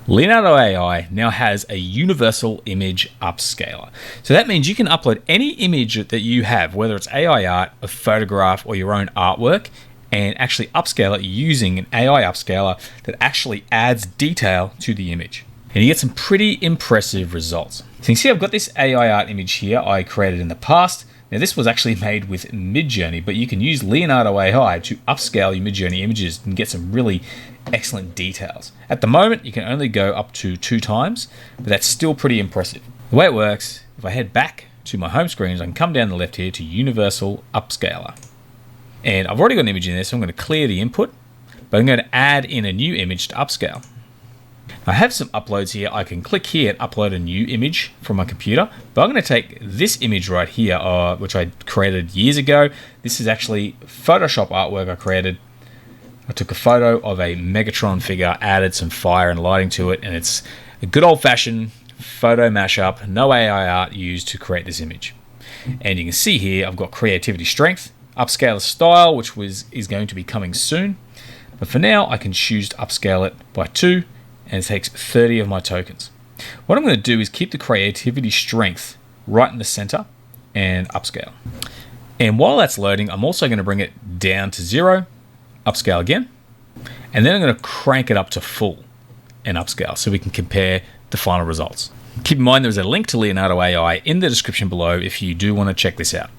Leonardo AI now has a universal image upscaler. So that means you can upload any image that you have, whether it's AI art, a photograph, or your own artwork, and actually upscale it using an AI upscaler that actually adds detail to the image. And you get some pretty impressive results. So you can see I've got this AI art image here I created in the past. Now this was actually made with Midjourney, but you can use Leonardo AI to upscale your Midjourney images and get some really excellent details. At the moment, you can only go up to 2 times, but that's still pretty impressive. The way it works, if I head back to my home screen, I can come down the left here to Universal Upscaler. And I've already got an image in there, so I'm going to clear the input, but I'm going to add in a new image to upscale. I have some uploads here. I can click here and upload a new image from my computer, but I'm going to take this image right here, which I created years ago. This is actually Photoshop artwork I created. I took a photo of a Megatron figure, added some fire and lighting to it, and it's a good old-fashioned photo mashup, no AI art used to create this image. And you can see here I've got creativity strength, upscaler style, which is going to be coming soon. But for now, I can choose to upscale it by 2, and it takes 30 of my tokens. What I'm going to do is keep the creativity strength right in the center and upscale. And while that's loading, I'm also going to bring it down to 0, upscale again, and then I'm going to crank it up to full and upscale so we can compare the final results. Keep in mind there's a link to Leonardo AI in the description below if you do want to check this out.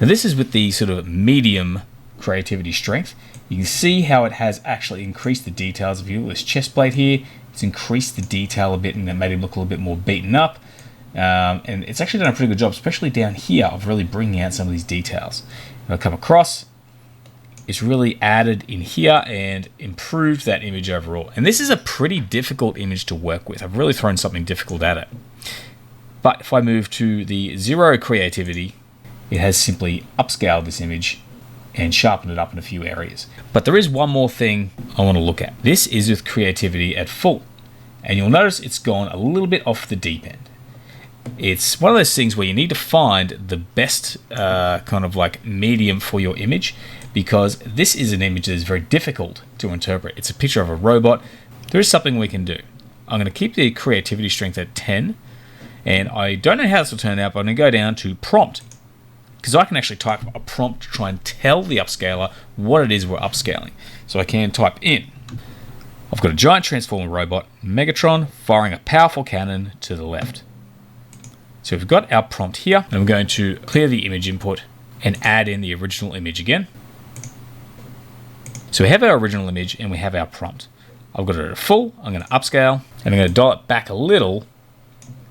Now this is with the sort of medium creativity strength. You can see how it has actually increased the details. If you look at this chest plate here, it's increased the detail a bit and it made him look a little bit more beaten up. And it's actually done a pretty good job, especially down here, of really bringing out some of these details. When I come across, it's really added in here and improved that image overall. And this is a pretty difficult image to work with. I've really thrown something difficult at it. But if I move to the 0 creativity, it has simply upscaled this image and sharpened it up in a few areas. But there is one more thing I want to look at. This is with creativity at full. And you'll notice it's gone a little bit off the deep end. It's one of those things where you need to find the best kind of like medium for your image, because this is an image that is very difficult to interpret. It's a picture of a robot. There is something we can do. I'm going to keep the creativity strength at 10, and I don't know how this will turn out, but I'm going to go down to prompt, because I can actually type a prompt to try and tell the upscaler what it is we're upscaling. So I can type in, I've got a giant transformer robot, Megatron, firing a powerful cannon to the left. So we've got our prompt here, and I'm going to clear the image input and add in the original image again. So we have our original image and we have our prompt. I've got it at full, I'm going to upscale, and I'm going to dial it back a little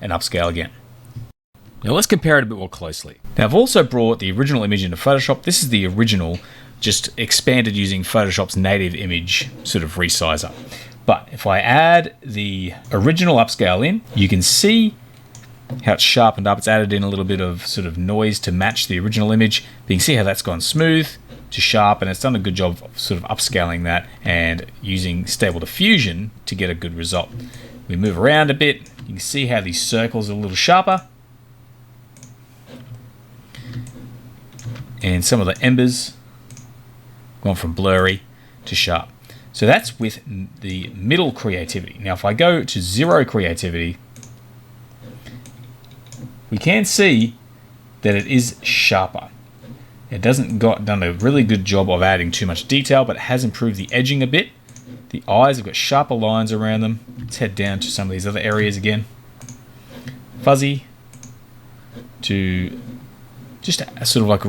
and upscale again. Now let's compare it a bit more closely. Now I've also brought the original image into Photoshop. This is the original, just expanded using Photoshop's native image sort of resizer. But if I add the original upscale in, you can see how it's sharpened up. It's added in a little bit of sort of noise to match the original image. But you can see how that's gone smooth to sharp, and it's done a good job of sort of upscaling that and using Stable Diffusion to get a good result. We move around a bit. You can see how these circles are a little sharper. And some of the embers gone from blurry to sharp. So that's with the middle creativity. Now if I go to 0 creativity, we can see that it is sharper. It doesn't done a really good job of adding too much detail, but it has improved the edging a bit. The eyes have got sharper lines around them. Let's head down to some of these other areas again. Fuzzy to just sort of like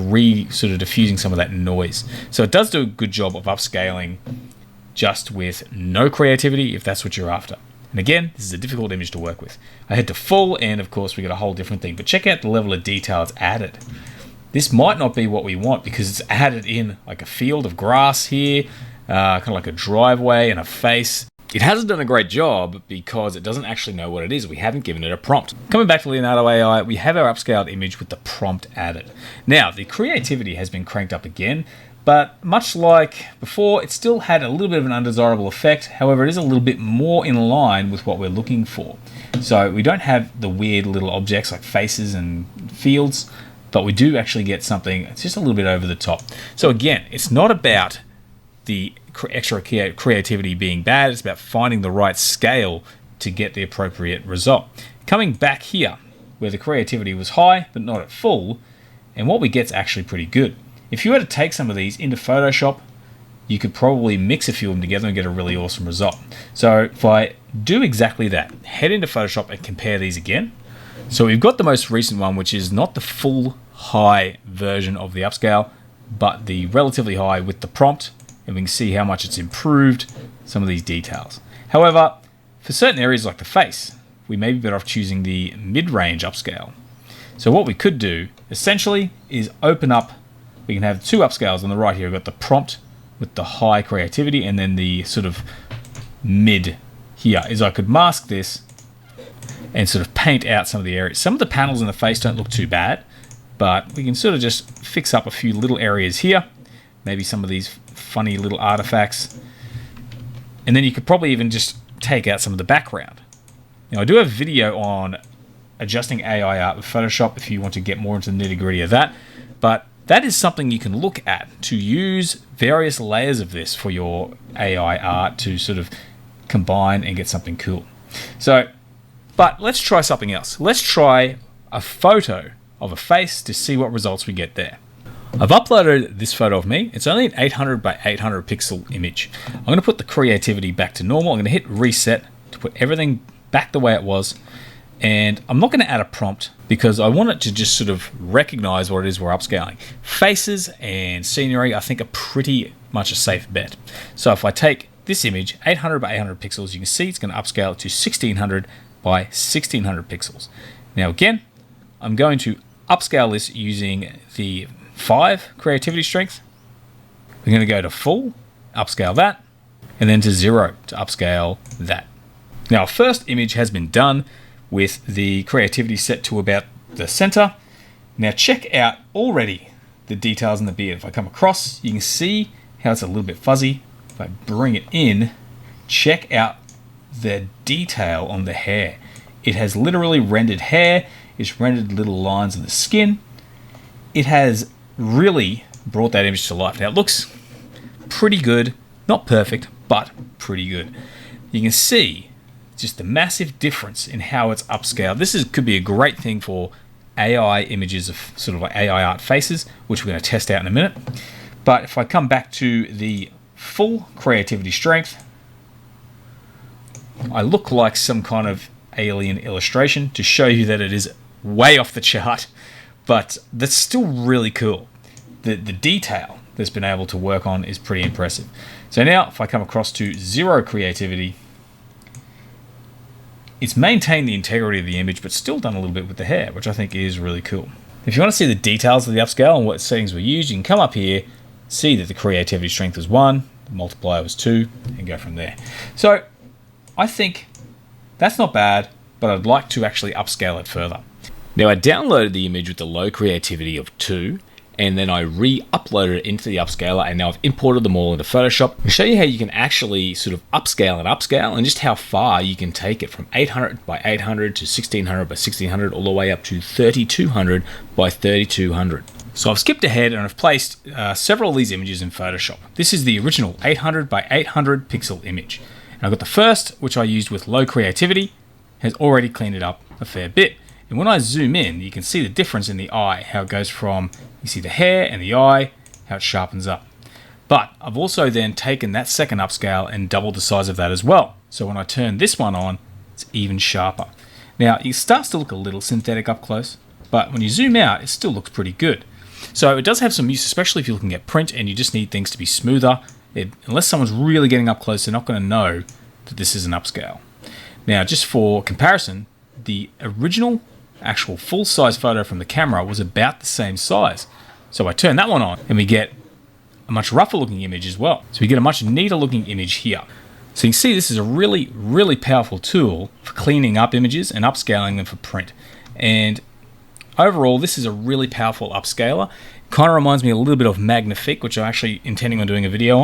sort of diffusing some of that noise. So it does do a good job of upscaling just with no creativity if that's what you're after. And again, this is a difficult image to work with. I head to full, and of course we got a whole different thing, but check out the level of detail it's added. This might not be what we want because it's added in like a field of grass here, kind of like a driveway and a face. It hasn't done a great job because it doesn't actually know what it is. We haven't given it a prompt. Coming back to Leonardo AI, we have our upscaled image with the prompt added. Now, the creativity has been cranked up again, but much like before, it still had a little bit of an undesirable effect. However, it is a little bit more in line with what we're looking for. So we don't have the weird little objects like faces and fields, but we do actually get something, it's just a little bit over the top. So again, it's not about the extra creativity being bad, it's about finding the right scale to get the appropriate result. Coming back here, where the creativity was high, but not at full, and what we get is actually pretty good. If you were to take some of these into Photoshop, you could probably mix a few of them together and get a really awesome result. So if I do exactly that, head into Photoshop and compare these again. So we've got the most recent one, which is not the full high version of the upscale, but the relatively high with the prompt, and we can see how much it's improved some of these details. However, for certain areas like the face, we may be better off choosing the mid-range upscale. So what we could do essentially is open up, we can have two upscales on the right here. We've got the prompt with the high creativity, and then the sort of mid here is I could mask this and sort of paint out some of the areas. Some of the panels in the face don't look too bad, but we can sort of just fix up a few little areas here, maybe some of these funny little artifacts, and then you could probably even just take out some of the background. Now, I do have a video on adjusting AI art with Photoshop if you want to get more into the nitty-gritty of that, but that is something you can look at to use various layers of this for your AI art to sort of combine and get something cool. So, but let's try something else. Let's try a photo of a face to see what results we get there. I've uploaded this photo of me. It's only an 800 by 800 pixel image. I'm going to put the creativity back to normal. I'm going to hit reset to put everything back the way it was. And I'm not going to add a prompt because I want it to just sort of recognize what it is we're upscaling. Faces and scenery, I think, are pretty much a safe bet. So if I take this image, 800 by 800 pixels, you can see it's going to upscale it to 1600 by 1600 pixels. Now again, I'm going to upscale this using the 5 creativity strength. We're going to go to full, upscale that, and then to 0 to upscale that. Now, our first image has been done with the creativity set to about the center. Now check out already the details in the beard. If I come across, you can see how it's a little bit fuzzy. If I bring it in, check out the detail on the hair. It has literally rendered hair. It's rendered little lines in the skin. It has really brought that image to life. Now it looks pretty good, not perfect, but pretty good. You can see just the massive difference in how it's upscaled. This could be a great thing for AI images of sort of like AI art faces, which we're going to test out in a minute. But if I come back to the full creativity strength, I look like some kind of alien illustration to show you that it is way off the chart, but that's still really cool. The detail that's been able to work on is pretty impressive. So now if I come across to 0 creativity, it's maintained the integrity of the image, but still done a little bit with the hair, which I think is really cool. If you want to see the details of the upscale and what settings were used, you can come up here, see that the creativity strength was 1, the multiplier was 2, and go from there. So I think that's not bad, but I'd like to actually upscale it further. Now I downloaded the image with the low creativity of 2, and then I re-uploaded it into the upscaler, and now I've imported them all into Photoshop to show you how you can actually sort of upscale and just how far you can take it from 800 by 800 to 1600 by 1600 all the way up to 3200 by 3200. So I've skipped ahead and I've placed several of these images in Photoshop. This is the original 800 by 800 pixel image. And I've got the first, which I used with low creativity, has already cleaned it up a fair bit. And when I zoom in, you can see the difference in the eye, how it goes from, you see the hair and the eye, how it sharpens up. But I've also then taken that second upscale and doubled the size of that as well. So when I turn this one on, it's even sharper. Now, it starts to look a little synthetic up close, but when you zoom out, it still looks pretty good. So it does have some use, especially if you're looking at print and you just need things to be smoother. Unless someone's really getting up close, they're not going to know that this is an upscale. Now, just for comparison, the original actual full-size photo from the camera was about the same size. So I turn that one on and we get a much rougher looking image as well. So we get a much neater looking image here. So you can see this is a really, really powerful tool for cleaning up images and upscaling them for print. And overall, this is a really powerful upscaler. Kind of reminds me a little bit of Magnific, which I'm actually intending on doing a video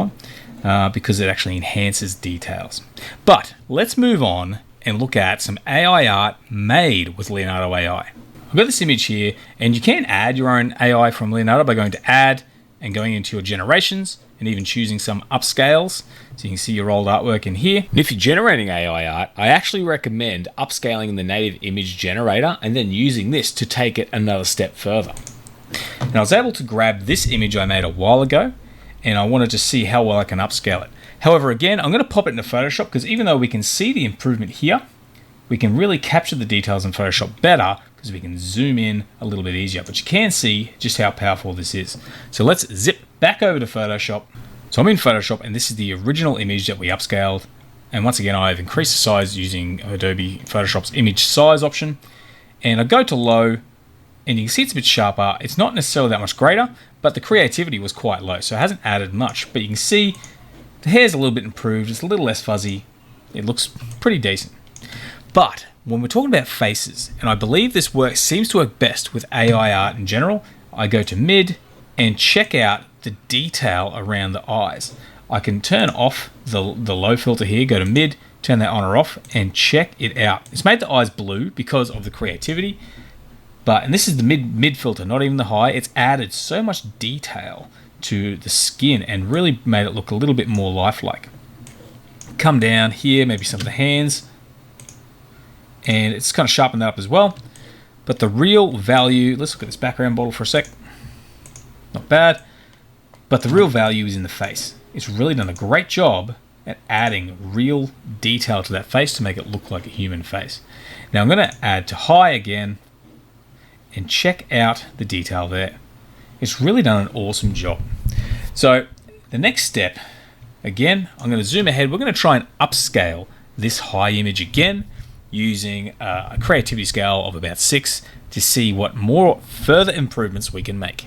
on because it actually enhances details. But let's move on and look at some AI art made with Leonardo AI. I've got this image here, and you can add your own AI from Leonardo by going to Add and going into your generations and even choosing some upscales. So you can see your old artwork in here. And if you're generating AI art, I actually recommend upscaling the native image generator and then using this to take it another step further. And I was able to grab this image I made a while ago, and I wanted to see how well I can upscale it. However, again, I'm going to pop it into Photoshop because even though we can see the improvement here, we can really capture the details in Photoshop better because we can zoom in a little bit easier. But you can see just how powerful this is. So let's zip back over to Photoshop. So I'm in Photoshop, and this is the original image that we upscaled. And once again, I've increased the size using Adobe Photoshop's image size option. And I go to low, and you can see it's a bit sharper. It's not necessarily that much greater, but the creativity was quite low, so it hasn't added much. But you can see the hair's a little bit improved. It's a little less fuzzy. It looks pretty decent. But when we're talking about faces, and I believe this seems to work best with AI art in general, I go to mid and check out the detail around the eyes. I can turn off the low filter here, go to mid, turn that on or off, and check it out. It's made the eyes blue because of the creativity, and this is the mid filter, not even the high. It's added so much detail to the skin and really made it look a little bit more lifelike. Come down here, maybe some of the hands, and it's kind of sharpened that up as well. But the real value, let's look at this background bottle for a sec. Not bad. But the real value is in the face. It's really done a great job at adding real detail to that face to make it look like a human face. Now I'm going to add to high again and check out the detail there. It's really done an awesome job. So the next step, again, I'm going to zoom ahead. We're going to try and upscale this high image again using a creativity scale of about 6 to see what more further improvements we can make.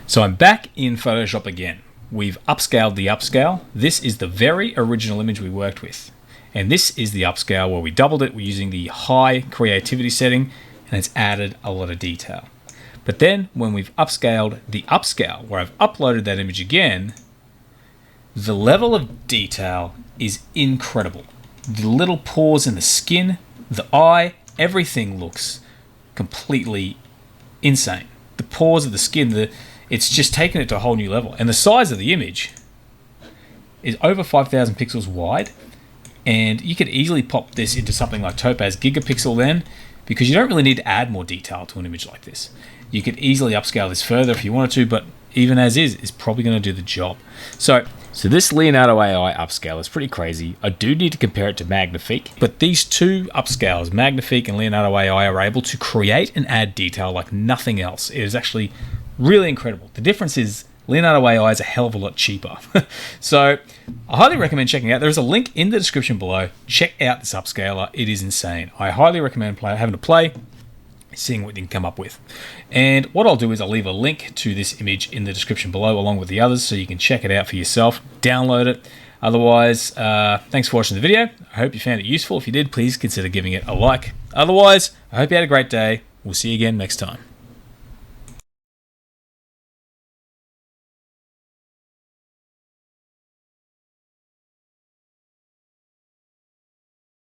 So I'm back in Photoshop again. We've upscaled the upscale. This is the very original image we worked with. And this is the upscale where we doubled it. We're using the high creativity setting, and it's added a lot of detail. But then when we've upscaled the upscale, where I've uploaded that image again, the level of detail is incredible. The little pores in the skin, the eye, everything looks completely insane. The pores of the skin, it's just taken it to a whole new level. And the size of the image is over 5,000 pixels wide. And you could easily pop this into something like Topaz Gigapixel then, because you don't really need to add more detail to an image like this. You could easily upscale this further if you wanted to, but even as is probably going to do the job. So this Leonardo AI upscale is pretty crazy. I do need to compare it to Magnific, but these two upscales, Magnific and Leonardo AI, are able to create and add detail like nothing else. It is actually really incredible. The difference is Leonardo AI is a hell of a lot cheaper. So I highly recommend checking it out. There's a link in the description below. Check out this upscaler. It is insane. I highly recommend having a play, seeing what you can come up with. And what I'll do is I'll leave a link to this image in the description below along with the others so you can check it out for yourself, download it. Otherwise, thanks for watching the video. I hope you found it useful. If you did, please consider giving it a like. Otherwise, I hope you had a great day. We'll see you again next time.